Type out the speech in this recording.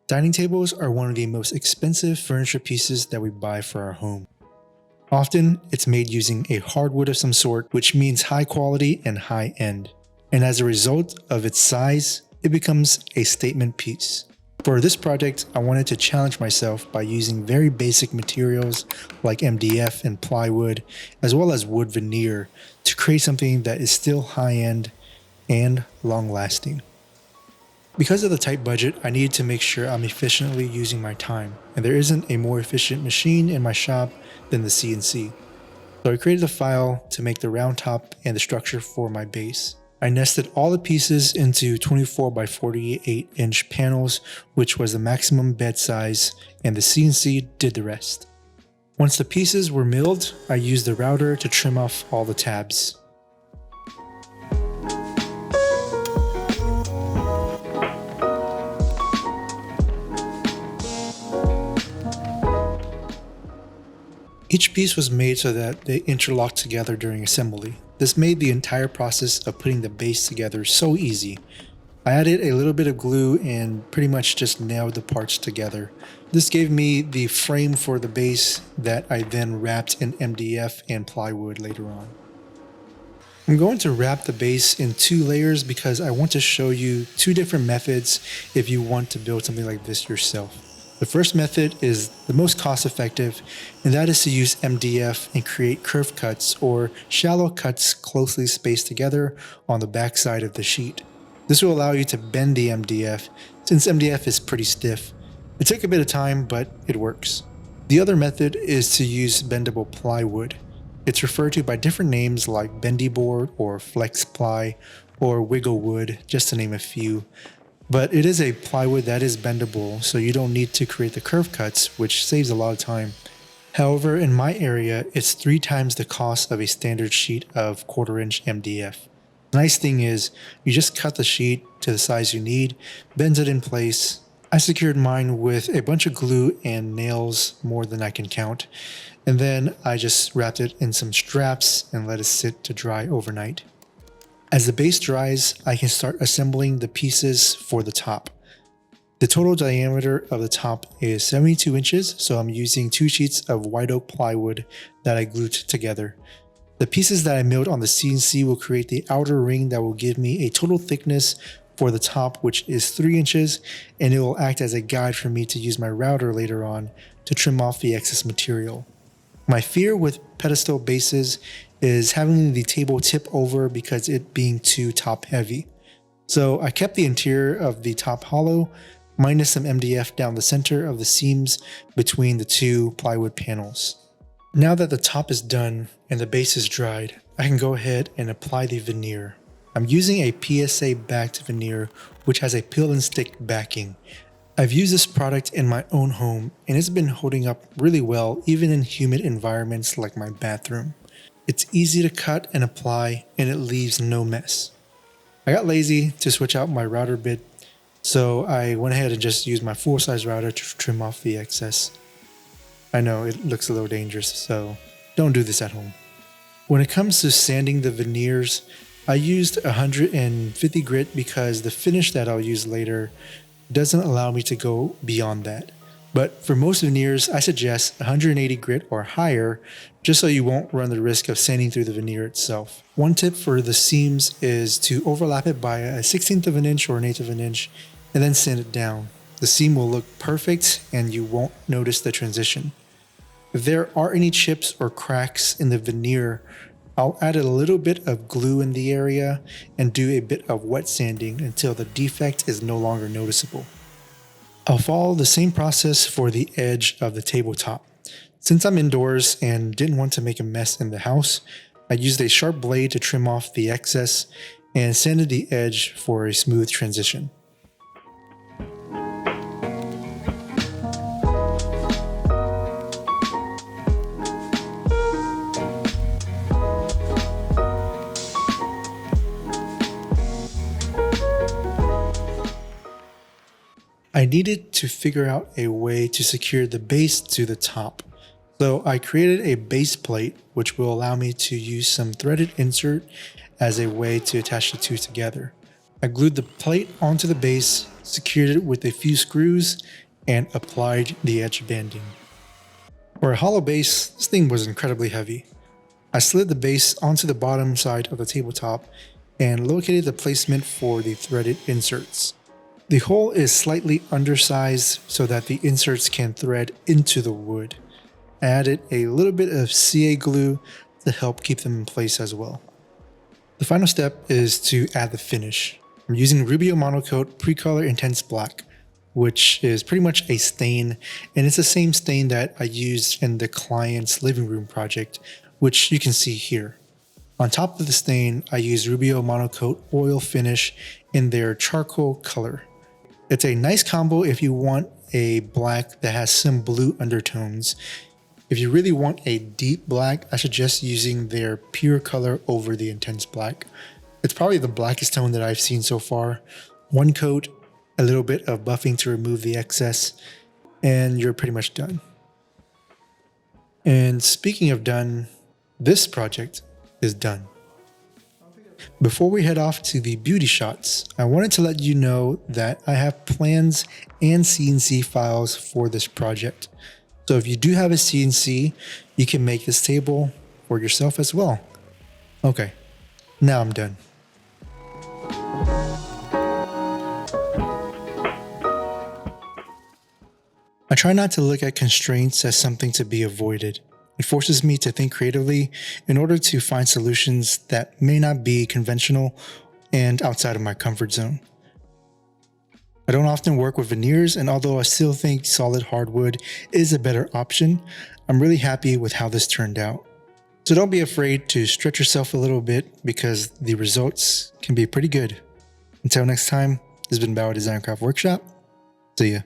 Dining tables are one of the most expensive furniture pieces that we buy for our home. Often, it's made using a hardwood of some sort, which means high quality and high end. And as a result of its size, it becomes a statement piece. For this project, I wanted to challenge myself by using very basic materials like MDF and plywood, as well as wood veneer, to create something that is still high-end and long-lasting. Because of the tight budget, I needed to make sure I'm efficiently using my time, and there isn't a more efficient machine in my shop than the CNC. So I created a file to make the round top and the structure for my base. I nested all the pieces into 24 by 48 inch panels, which was the maximum bed size, and the CNC did the rest. Once the pieces were milled, I used the router to trim off all the tabs. Each piece was made so that they interlocked together during assembly. This made the entire process of putting the base together so easy. I added a little bit of glue and pretty much just nailed the parts together. This gave me the frame for the base that I then wrapped in MDF and plywood later on. I'm going to wrap the base in 2 layers because I want to show you 2 different methods if you want to build something like this yourself. The first method is the most cost effective, and that is to use MDF and create kerf cuts or shallow cuts closely spaced together on the back side of the sheet. This will allow you to bend the MDF since MDF is pretty stiff. It took a bit of time, but it works. The other method is to use bendable plywood. It's referred to by different names like bendy board or flex ply or wiggle wood, just to name a few. But it is a plywood that is bendable, so you don't need to create the kerf cuts, which saves a lot of time. However, in my area, it's 3 times the cost of a standard sheet of 1/4 inch MDF. The nice thing is, you just cut the sheet to the size you need, bend it in place. I secured mine with a bunch of glue and nails, more than I can count, and then I just wrapped it in some straps and let it sit to dry overnight. As the base dries, I can start assembling the pieces for the top. The total diameter of the top is 72 inches, so I'm using 2 sheets of white oak plywood that I glued together. The pieces that I milled on the CNC will create the outer ring that will give me a total thickness for the top, which is 3 inches, and it will act as a guide for me to use my router later on to trim off the excess material. My fear with pedestal bases is having the table tip over because it being too top heavy. So I kept the interior of the top hollow, minus some MDF down the center of the seams between the 2 plywood panels. Now that the top is done and the base is dried, I can go ahead and apply the veneer. I'm using a PSA backed veneer which has a peel and stick backing. I've used this product in my own home and it's been holding up really well even in humid environments like my bathroom. It's easy to cut and apply and it leaves no mess. I got lazy to switch out my router bit, so I went ahead and just used my full-size router to trim off the excess. I know it looks a little dangerous, so don't do this at home. When it comes to sanding the veneers, I used 150 grit because the finish that I'll use later doesn't allow me to go beyond that. But for most veneers, I suggest 180 grit or higher, just so you won't run the risk of sanding through the veneer itself. One tip for the seams is to overlap it by a 1/16 of an inch or an 1/8 of an inch, and then sand it down. The seam will look perfect and you won't notice the transition. If there are any chips or cracks in the veneer, I'll add a little bit of glue in the area and do a bit of wet sanding until the defect is no longer noticeable. I'll follow the same process for the edge of the tabletop. Since I'm indoors and didn't want to make a mess in the house, I used a sharp blade to trim off the excess and sanded the edge for a smooth transition. I needed to figure out a way to secure the base to the top. So I created a base plate which will allow me to use some threaded insert as a way to attach the 2 together. I glued the plate onto the base, secured it with a few screws, and applied the edge banding. For a hollow base, this thing was incredibly heavy. I slid the base onto the bottom side of the tabletop and located the placement for the threaded inserts. The hole is slightly undersized so that the inserts can thread into the wood. I added a little bit of CA glue to help keep them in place as well. The final step is to add the finish. I'm using Rubio Monocoat Precolor Intense Black, which is pretty much a stain, and it's the same stain that I used in the client's living room project, which you can see here. On top of the stain, I use Rubio Monocoat Oil Finish in their charcoal color. It's a nice combo if you want a black that has some blue undertones. If you really want a deep black, I suggest using their pure color over the intense black. It's probably the blackest tone that I've seen so far. One coat, a little bit of buffing to remove the excess, and you're pretty much done. And speaking of done, this project is done. Before we head off to the beauty shots, I wanted to let you know that I have plans and CNC files for this project. So if you do have a CNC, you can make this table for yourself as well. Okay, now I'm done. I try not to look at constraints as something to be avoided. It forces me to think creatively in order to find solutions that may not be conventional and outside of my comfort zone. I don't often work with veneers, and although I still think solid hardwood is a better option, I'm really happy with how this turned out. So don't be afraid to stretch yourself a little bit because the results can be pretty good. Until next time, this has been Bauer Design Craft Workshop. See ya.